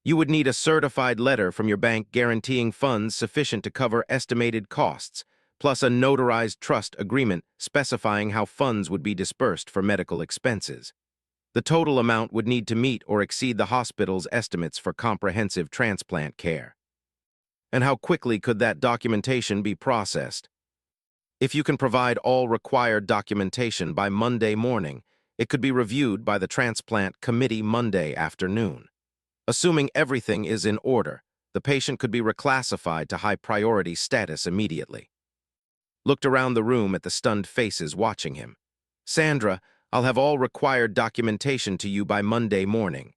You would need a certified letter from your bank guaranteeing funds sufficient to cover estimated costs, plus a notarized trust agreement specifying how funds would be dispersed for medical expenses. The total amount would need to meet or exceed the hospital's estimates for comprehensive transplant care. And how quickly could that documentation be processed? If you can provide all required documentation by Monday morning, it could be reviewed by the transplant committee Monday afternoon. Assuming everything is in order, the patient could be reclassified to high-priority status immediately. Looked around the room at the stunned faces watching him. Sandra, I'll have all required documentation to you by Monday morning.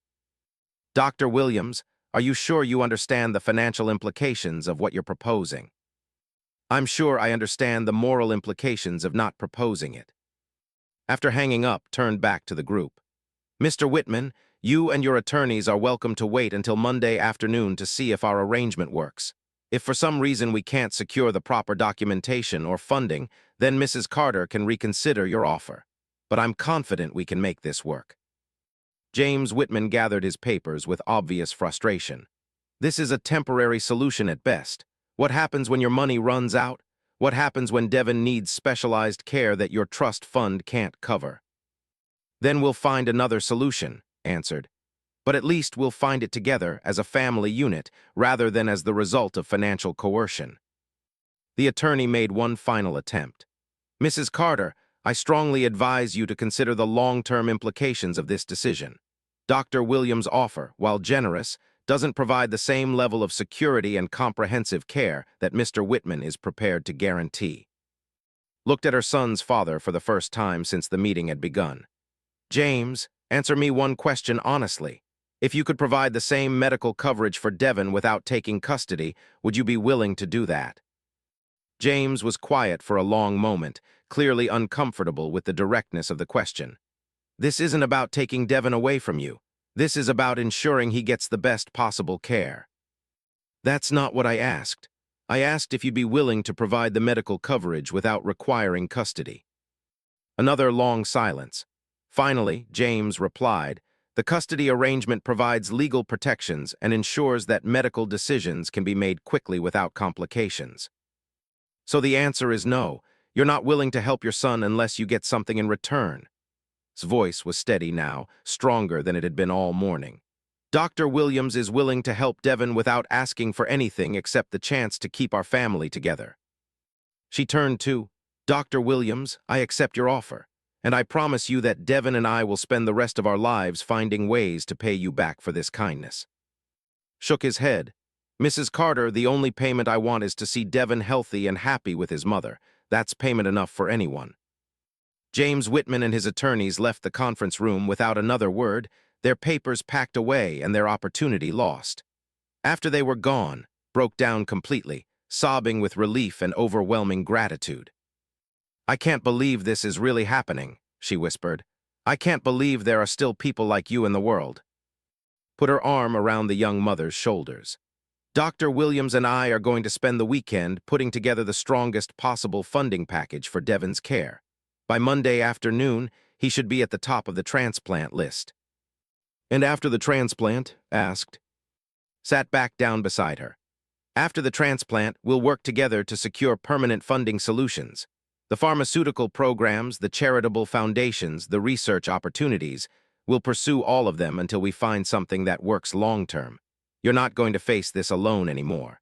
Dr. Williams, are you sure you understand the financial implications of what you're proposing? I'm sure I understand the moral implications of not proposing it. After hanging up, turned back to the group. Mr. Whitman, you and your attorneys are welcome to wait until Monday afternoon to see if our arrangement works. If for some reason we can't secure the proper documentation or funding, then Mrs. Carter can reconsider your offer. But I'm confident we can make this work. James Whitman gathered his papers with obvious frustration. This is a temporary solution at best. What happens when your money runs out? What happens when Devon needs specialized care that your trust fund can't cover? Then we'll find another solution, answered. But at least we'll find it together as a family unit rather than as the result of financial coercion. The attorney made one final attempt. Mrs. Carter, I strongly advise you to consider the long-term implications of this decision. Dr. Williams' offer, while generous, doesn't provide the same level of security and comprehensive care that Mr. Whitman is prepared to guarantee. Looked at her son's father for the first time since the meeting had begun. James, answer me one question honestly. If you could provide the same medical coverage for Devon without taking custody, would you be willing to do that? James was quiet for a long moment, clearly uncomfortable with the directness of the question. This isn't about taking Devon away from you. This is about ensuring he gets the best possible care. That's not what I asked. I asked if you'd be willing to provide the medical coverage without requiring custody. Another long silence. Finally, James replied, the custody arrangement provides legal protections and ensures that medical decisions can be made quickly without complications. So the answer is no. You're not willing to help your son unless you get something in return. His voice was steady now, stronger than it had been all morning. Dr. Williams is willing to help Devon without asking for anything except the chance to keep our family together. She turned to, Dr. Williams, I accept your offer, and I promise you that Devon and I will spend the rest of our lives finding ways to pay you back for this kindness. Shook his head. Mrs. Carter, the only payment I want is to see Devon healthy and happy with his mother. That's payment enough for anyone. James Whitman and his attorneys left the conference room without another word, their papers packed away and their opportunity lost. After they were gone, broke down completely, sobbing with relief and overwhelming gratitude. I can't believe this is really happening, she whispered. I can't believe there are still people like you in the world. Put her arm around the young mother's shoulders. Dr. Williams and I are going to spend the weekend putting together the strongest possible funding package for Devon's care. By Monday afternoon, he should be at the top of the transplant list. And after the transplant? Asked. Sat back down beside her. After the transplant, we'll work together to secure permanent funding solutions. The pharmaceutical programs, the charitable foundations, the research opportunities, we'll pursue all of them until we find something that works long-term. You're not going to face this alone anymore.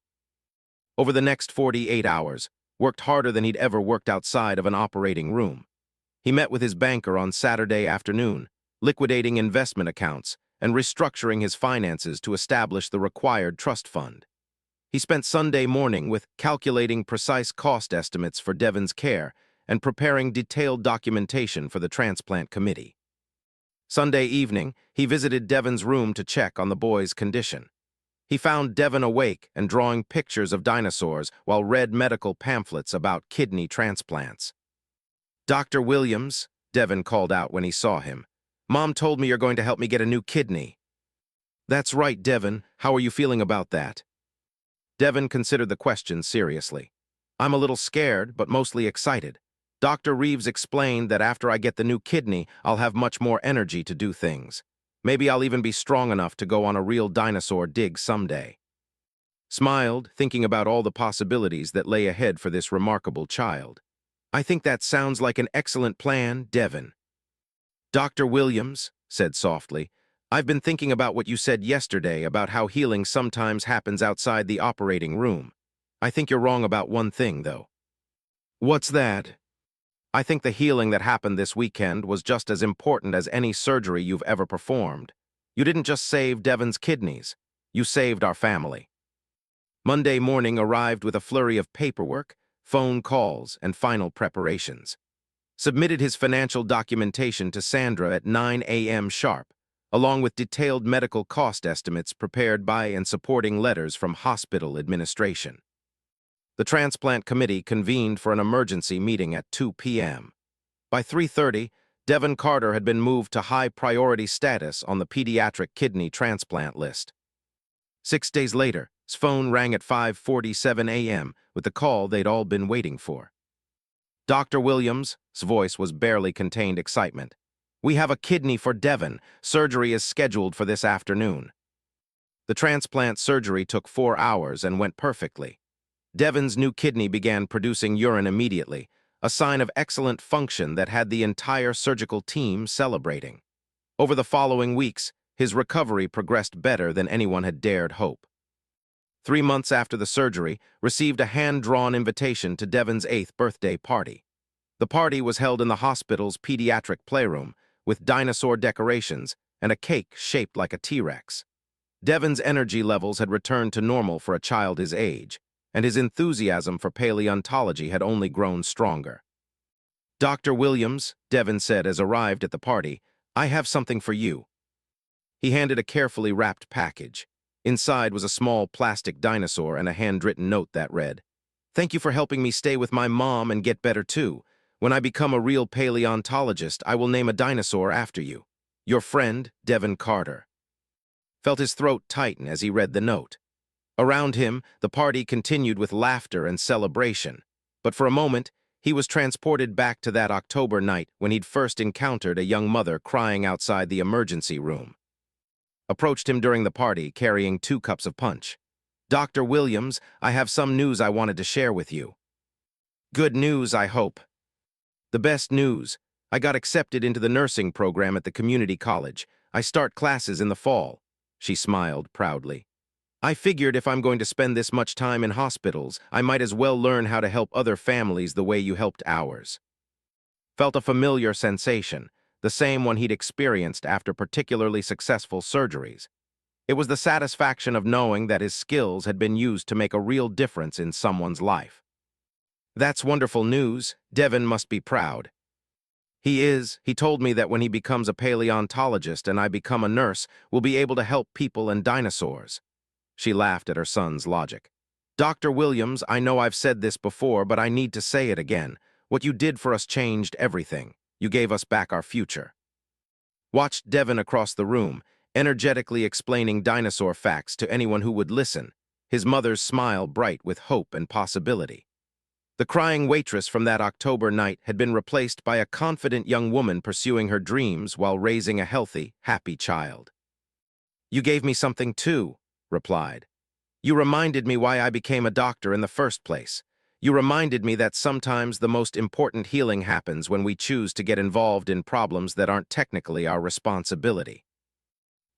Over the next 48 hours, worked harder than he'd ever worked outside of an operating room. He met with his banker on Saturday afternoon, liquidating investment accounts and restructuring his finances to establish the required trust fund. He spent Sunday morning with calculating precise cost estimates for Devon's care and preparing detailed documentation for the transplant committee. Sunday evening, he visited Devon's room to check on the boy's condition. He found Devon awake and drawing pictures of dinosaurs while read medical pamphlets about kidney transplants. "Dr. Williams," Devon called out when he saw him, "Mom told me you're going to help me get a new kidney." "That's right, Devon. How are you feeling about that?" Devon considered the question seriously. "I'm a little scared, but mostly excited. Dr. Reeves explained that after I get the new kidney, I'll have much more energy to do things. Maybe I'll even be strong enough to go on a real dinosaur dig someday." Smiled, thinking about all the possibilities that lay ahead for this remarkable child. "I think that sounds like an excellent plan, Devon." "Dr. Williams," said softly, "I've been thinking about what you said yesterday about how healing sometimes happens outside the operating room. I think you're wrong about one thing, though." "What's that?" "I think the healing that happened this weekend was just as important as any surgery you've ever performed. You didn't just save Devon's kidneys. You saved our family." Monday morning arrived with a flurry of paperwork, phone calls, and final preparations. Submitted his financial documentation to Sandra at 9 a.m. sharp, along with detailed medical cost estimates prepared by and supporting letters from hospital administration. The transplant committee convened for an emergency meeting at 2 p.m. By 3:30, Devon Carter had been moved to high-priority status on the pediatric kidney transplant list. 6 days later, his phone rang at 5:47 a.m. with the call they'd all been waiting for. "Dr. Williams," his voice was barely contained excitement. "We have a kidney for Devon. Surgery is scheduled for this afternoon." The transplant surgery took 4 hours and went perfectly. Devon's new kidney began producing urine immediately, a sign of excellent function that had the entire surgical team celebrating. Over the following weeks, his recovery progressed better than anyone had dared hope. 3 months after the surgery, received a hand-drawn invitation to Devon's 8th birthday party. The party was held in the hospital's pediatric playroom, with dinosaur decorations and a cake shaped like a T-Rex. Devon's energy levels had returned to normal for a child his age, and his enthusiasm for paleontology had only grown stronger. "Dr. Williams," Devon said as arrived at the party, "I have something for you." He handed a carefully wrapped package. Inside was a small plastic dinosaur and a handwritten note that read, "Thank you for helping me stay with my mom and get better too. When I become a real paleontologist, I will name a dinosaur after you. Your friend, Devon Carter." Felt his throat tighten as he read the note. Around him, the party continued with laughter and celebration, but for a moment, he was transported back to that October night when he'd first encountered a young mother crying outside the emergency room. Approached him during the party, carrying 2 cups of punch. "Dr. Williams, I have some news I wanted to share with you." "Good news, I hope." "The best news. I got accepted into the nursing program at the community college. I start classes in the fall." She smiled proudly. "I figured if I'm going to spend this much time in hospitals, I might as well learn how to help other families the way you helped ours." Felt a familiar sensation, the same one he'd experienced after particularly successful surgeries. It was the satisfaction of knowing that his skills had been used to make a real difference in someone's life. "That's wonderful news. Devon must be proud." "He is. He told me that when he becomes a paleontologist and I become a nurse, we'll be able to help people and dinosaurs." She laughed at her son's logic. "Dr. Williams, I know I've said this before, but I need to say it again. What you did for us changed everything. You gave us back our future." Watched Devon across the room, energetically explaining dinosaur facts to anyone who would listen, his mother's smile bright with hope and possibility. The crying waitress from that October night had been replaced by a confident young woman pursuing her dreams while raising a healthy, happy child. "You gave me something too," replied. "You reminded me why I became a doctor in the first place. You reminded me that sometimes the most important healing happens when we choose to get involved in problems that aren't technically our responsibility."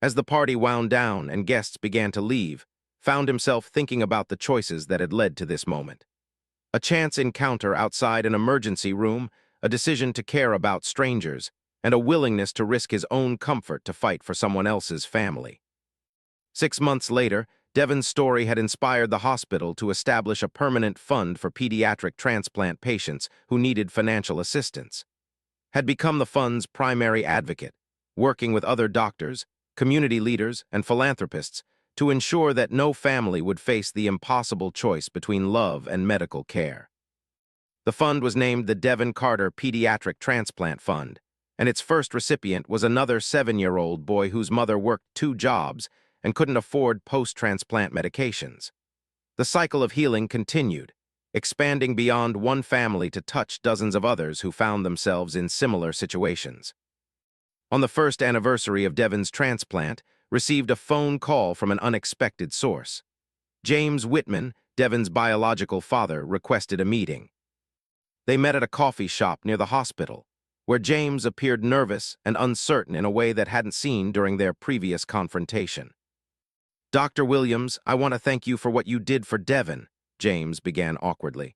As the party wound down and guests began to leave, found himself thinking about the choices that had led to this moment. A chance encounter outside an emergency room, a decision to care about strangers, and a willingness to risk his own comfort to fight for someone else's family. 6 months later, Devon's story had inspired the hospital to establish a permanent fund for pediatric transplant patients who needed financial assistance. Had become the fund's primary advocate, working with other doctors, community leaders, and philanthropists to ensure that no family would face the impossible choice between love and medical care. The fund was named the Devon Carter Pediatric Transplant Fund, and its first recipient was another 7-year-old boy whose mother worked 2 jobs and couldn't afford post-transplant medications. The cycle of healing continued, expanding beyond one family to touch dozens of others who found themselves in similar situations. On the first anniversary of Devon's transplant, received a phone call from an unexpected source. James Whitman, Devon's biological father, requested a meeting. They met at a coffee shop near the hospital, where James appeared nervous and uncertain in a way that hadn't seen during their previous confrontation. "Dr. Williams, I want to thank you for what you did for Devon," James began awkwardly.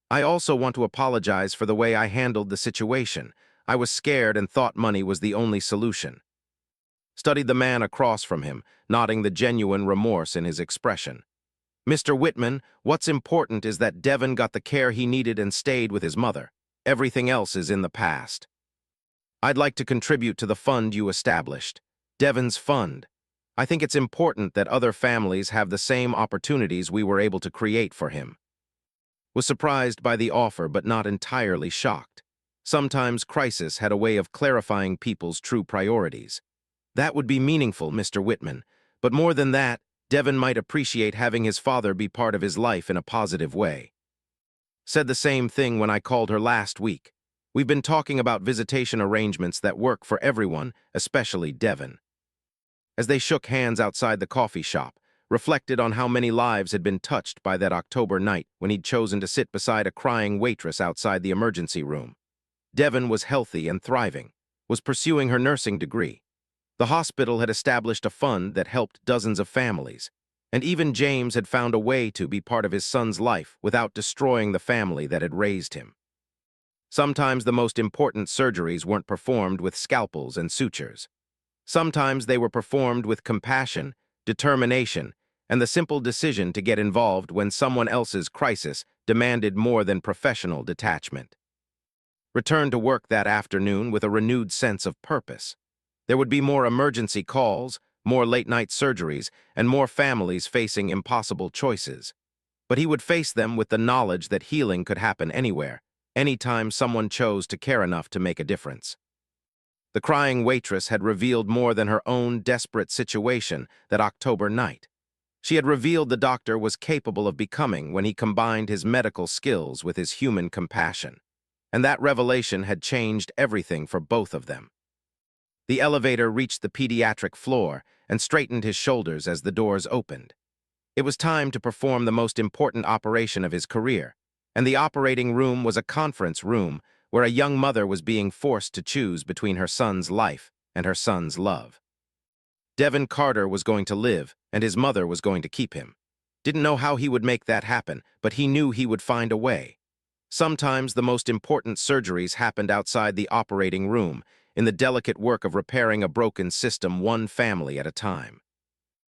"I also want to apologize for the way I handled the situation. I was scared and thought money was the only solution." Studied the man across from him, nodding the genuine remorse in his expression. "Mr. Whitman, what's important is that Devon got the care he needed and stayed with his mother. Everything else is in the past. I'd like to contribute to the fund you established, Devon's Fund. I think it's important that other families have the same opportunities we were able to create for him." Was surprised by the offer but not entirely shocked. Sometimes crisis had a way of clarifying people's true priorities. "That would be meaningful, Mr. Whitman, but more than that, Devon might appreciate having his father be part of his life in a positive way. Said the same thing when I called her last week. We've been talking about visitation arrangements that work for everyone, especially Devon." As they shook hands outside the coffee shop, reflected on how many lives had been touched by that October night when he'd chosen to sit beside a crying waitress outside the emergency room. Devon was healthy and thriving, was pursuing her nursing degree. The hospital had established a fund that helped dozens of families, and even James had found a way to be part of his son's life without destroying the family that had raised him. Sometimes the most important surgeries weren't performed with scalpels and sutures. Sometimes they were performed with compassion, determination, and the simple decision to get involved when someone else's crisis demanded more than professional detachment. Returned to work that afternoon with a renewed sense of purpose. There would be more emergency calls, more late-night surgeries, and more families facing impossible choices. But he would face them with the knowledge that healing could happen anywhere, anytime someone chose to care enough to make a difference. The crying waitress had revealed more than her own desperate situation that October night. She had revealed the doctor was capable of becoming when he combined his medical skills with his human compassion. And that revelation had changed everything for both of them. The elevator reached the pediatric floor and straightened his shoulders as the doors opened. It was time to perform the most important operation of his career, and the operating room was a conference room where a young mother was being forced to choose between her son's life and her son's love. Devon Carter was going to live, and his mother was going to keep him. Didn't know how he would make that happen, but he knew he would find a way. Sometimes the most important surgeries happened outside the operating room, in the delicate work of repairing a broken system one family at a time.